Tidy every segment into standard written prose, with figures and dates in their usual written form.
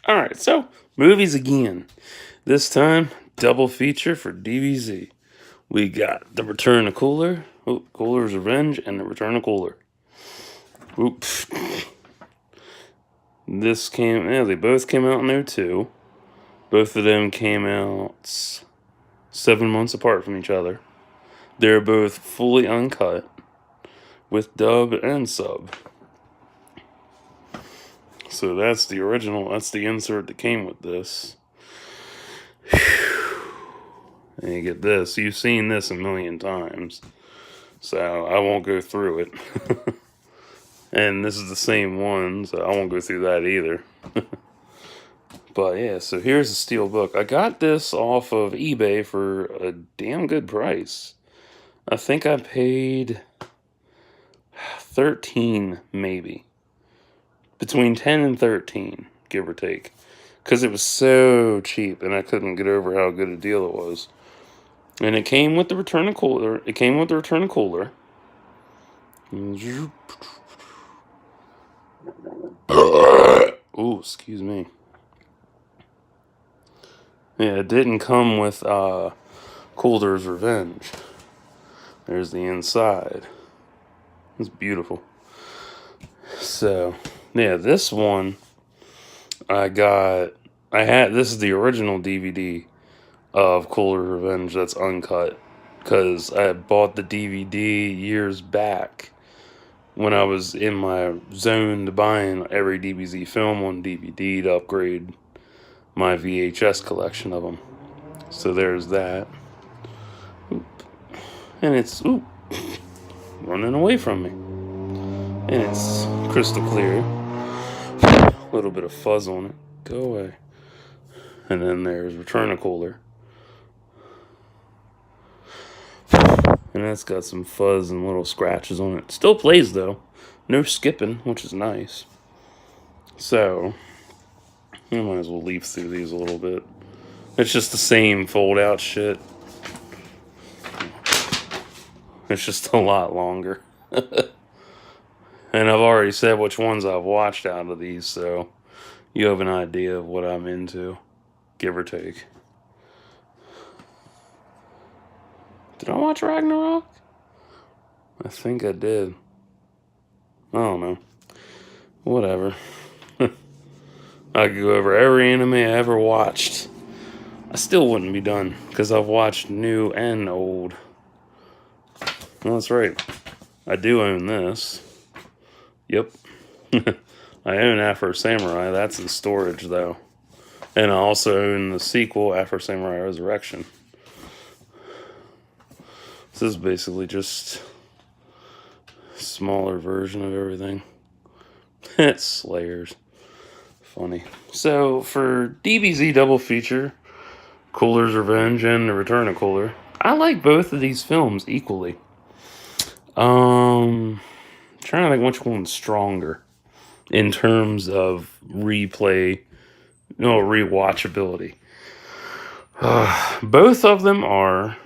Alright, so movies again. This time, double feature for DBZ. We got The Return of Cooler, Cooler's Revenge, and The Return of Cooler. Oops. They both came out in 2002. Both of them came out 7 months apart from each other. They're both fully uncut with dub and sub. So that's the original, that's the insert that came with this. And you get this. You've seen this a million times. So I won't go through it. And this is the same one, so I won't go through that either. But yeah, so here's the steel book. I got this off of eBay for a damn good price. I think I paid 13 maybe. Between 10 and 13, give or take. Because it was so cheap and I couldn't get over how good a deal it was. And it came with the Return of Cooler. It came with the Return of Cooler. Ooh, excuse me. Yeah, it didn't come with Cooler's Revenge. There's the inside. It's beautiful. So, yeah, this one this is the original DVD of Cooler's Revenge that's uncut. Because I bought the DVD years back when I was in my zone to buying every DBZ film on DVD to upgrade my VHS collection of them. So there's that. Oop. And it's running away from me. And it's crystal clear. A little bit of fuzz on it. Go away. And then there's Return of Cooler. And that's got some fuzz and little scratches on it. Still plays though. No skipping, which is nice. So, I might as well leaf through these a little bit. It's just the same fold out shit. It's just a lot longer. And I've already said which ones I've watched out of these, so you have an idea of what I'm into, give or take. Did I watch Ragnarok? I think I did. I don't know. Whatever. I could go over every anime I ever watched. I still wouldn't be done, because I've watched new and old. Well, that's right. I do own this. Yep. I own Afro Samurai. That's in storage, though. And I also own the sequel, Afro Samurai Resurrection. This is basically just a smaller version of everything. It's Slayers. Funny. So, for DBZ double feature, Cooler's Revenge and The Return of Cooler, I like both of these films equally. Trying to think which one's stronger in terms of rewatchability. Both of them are,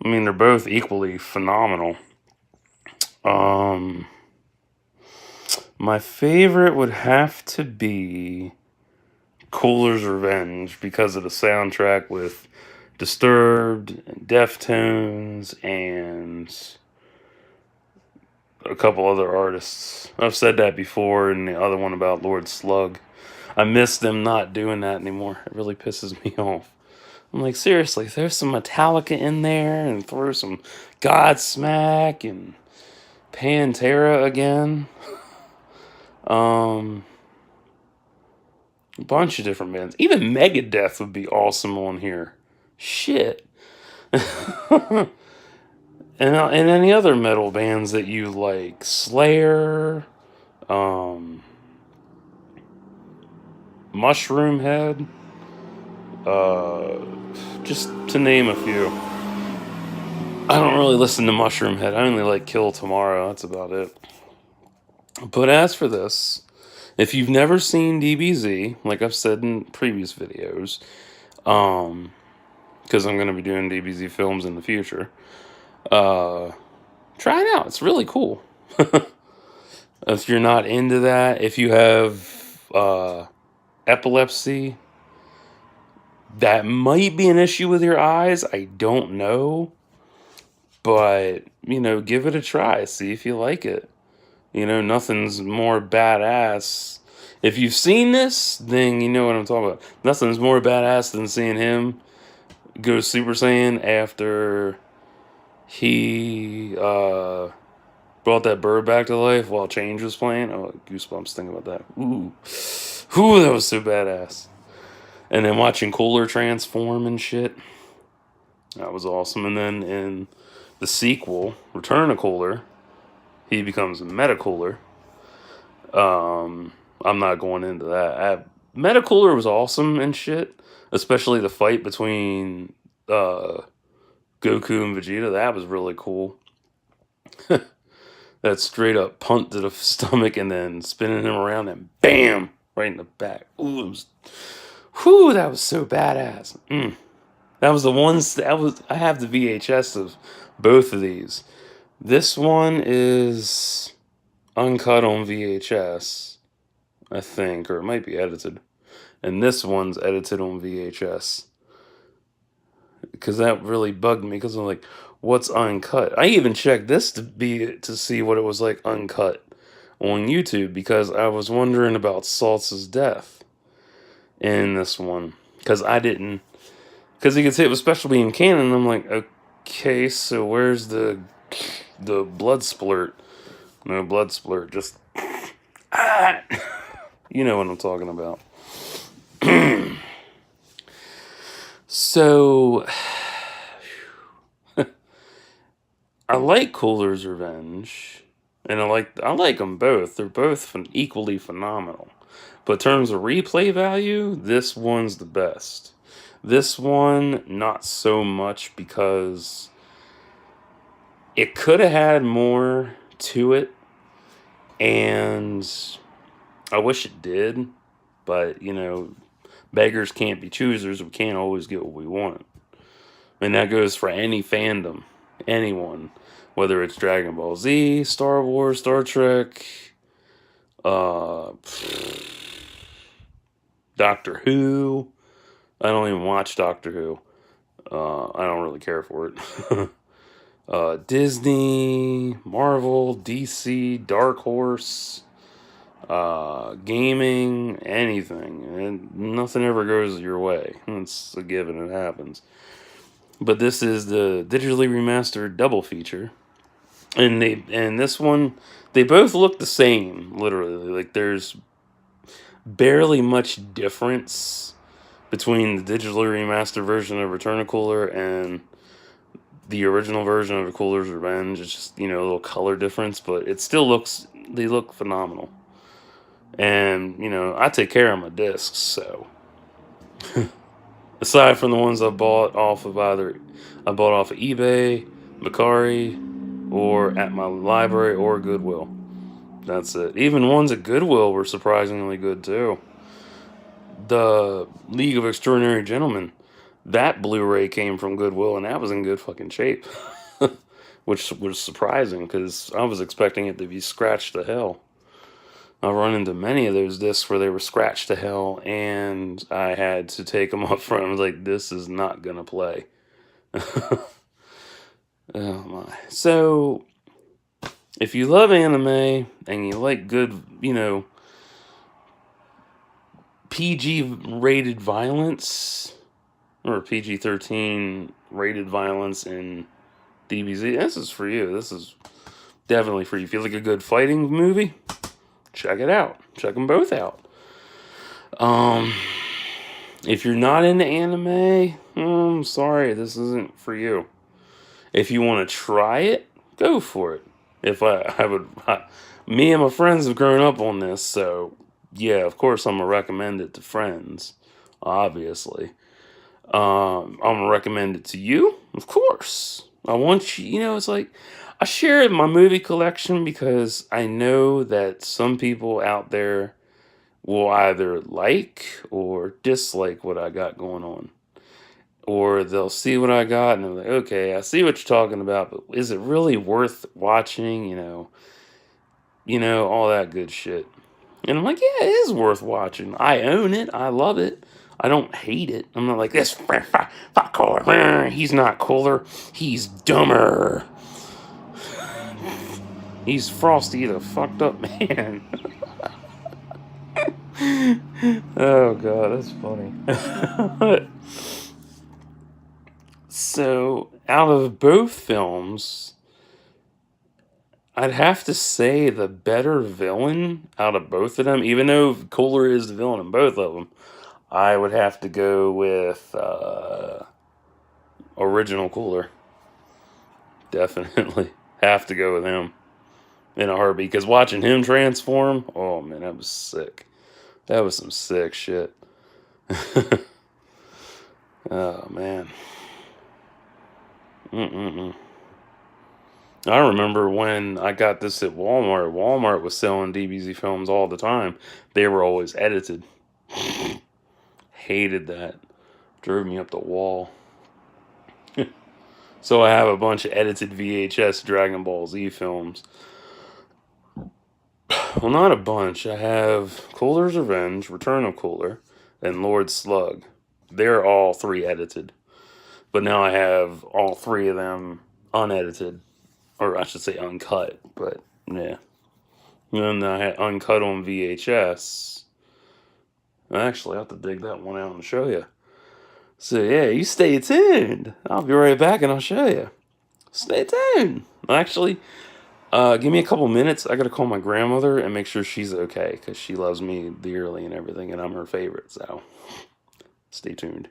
they're both equally phenomenal. My favorite would have to be Cooler's Revenge because of the soundtrack with Disturbed, and Deftones, and a couple other artists. I've said that before, and the other one about Lord Slug. I miss them not doing that anymore. It really pisses me off. I'm like, seriously, throw some Metallica in there and throw some Godsmack and Pantera again. A bunch of different bands. Even Megadeth would be awesome on here. Shit. And any other metal bands that you like. Slayer. Mushroom Head. Just to name a few. I don't really listen to Mushroom Head. I only like Kill Tomorrow. That's about it. But as for this, if you've never seen DBZ, like I've said in previous videos, because I'm going to be doing DBZ films in the future, try it out. It's really cool. If you're not into that, if you have epilepsy, that might be an issue with your eyes. I don't know. But, give it a try. See if you like it. Nothing's more badass. If you've seen this, then you know what I'm talking about. Nothing's more badass than seeing him go Super Saiyan after he brought that bird back to life while Change was playing. Oh, goosebumps thinking about that. Ooh. Ooh, that was so badass. And then watching Cooler transform and shit. That was awesome. And then in the sequel, Return of Cooler, he becomes Metacooler. I'm not going into that. Metacooler was awesome and shit, especially the fight between Goku and Vegeta. That was really cool. That straight up punt to the stomach and then spinning him around and bam, right in the back. Ooh, that was so badass. That was the ones I have the VHS of both of these. This one is uncut on VHS, I think, or it might be edited. And this one's edited on VHS. Because that really bugged me, because I'm like, what's uncut? I even checked this to see what it was like uncut on YouTube, because I was wondering about Saltz's death in this one. Because he gets hit with special beam cannon, and I'm like, okay, so where's the blood splurt? No blood splurt, just you know what I'm talking about. So I like Cooler's Revenge, and I like them both. They're both equally phenomenal. But in terms of replay value, this one's the best. This one, not so much, because it could have had more to it, and I wish it did, but, beggars can't be choosers. We can't always get what we want. And that goes for any fandom, anyone, whether it's Dragon Ball Z, Star Wars, Star Trek, Doctor Who. I don't even watch Doctor Who. I don't really care for it. Disney, Marvel, DC, Dark Horse, gaming, anything. And nothing ever goes your way. It's a given, it happens. But this is the digitally remastered double feature. And this one, they both look the same, literally. Like, there's barely much difference between the digitally remastered version of Return of Cooler and the original version of Cooler's Revenge. It's just, a little color difference, but it still they look phenomenal. And, I take care of my discs, so. Aside from the ones I bought off of eBay, Mercari, or at my library or Goodwill. That's it. Even ones at Goodwill were surprisingly good too. The League of Extraordinary Gentlemen, that Blu-ray came from Goodwill, and that was in good fucking shape. Which was surprising, because I was expecting it to be scratched to hell. I've run into many of those discs where they were scratched to hell, and I had to take them up front. I was like, this is not gonna play. Oh my. So, if you love anime, and you like good, PG rated violence, or PG-13 rated violence in DBZ, this is for you. This is definitely for you. If you like a good fighting movie, check it out. Check them both out. If you're not into anime, I'm sorry, this isn't for you. If you want to try it, go for it. Me and my friends have grown up on this, so yeah, of course I'm gonna recommend it to friends, obviously. I'm gonna recommend it to you, of course. I want you, it's like, I share my movie collection because I know that some people out there will either like or dislike what I got going on. Or they'll see what I got and they're like, okay, I see what you're talking about, but is it really worth watching? All that good shit. And I'm like, yeah, it is worth watching. I own it. I love it. I don't hate it. I'm not like, this fuck Cooler. He's not cooler. He's dumber. He's Frosty the fucked up man. Oh, God, that's funny. So, out of both films, I'd have to say the better villain out of both of them, even though Cooler is the villain in both of them, I would have to go with original Cooler. Definitely. Have to go with him in a heartbeat. Because watching him transform, oh man, that was sick. That was some sick shit. Oh man. I remember when I got this at Walmart. Walmart was selling DBZ films all the time. They were always edited. Hated that. Drove me up the wall. So I have a bunch of edited VHS Dragon Ball Z films. Well, not a bunch. I have Cooler's Revenge, Return of Cooler, and Lord Slug. They're all 3 edited. But now I have all 3 of them unedited. Or I should say uncut. But, yeah. And then I had uncut on VHS. Actually, I have to dig that one out and show you. So, yeah, you stay tuned. I'll be right back and I'll show you. Stay tuned. Actually, give me a couple minutes. I got to call my grandmother and make sure she's okay. Because she loves me dearly and everything. And I'm her favorite. So, stay tuned.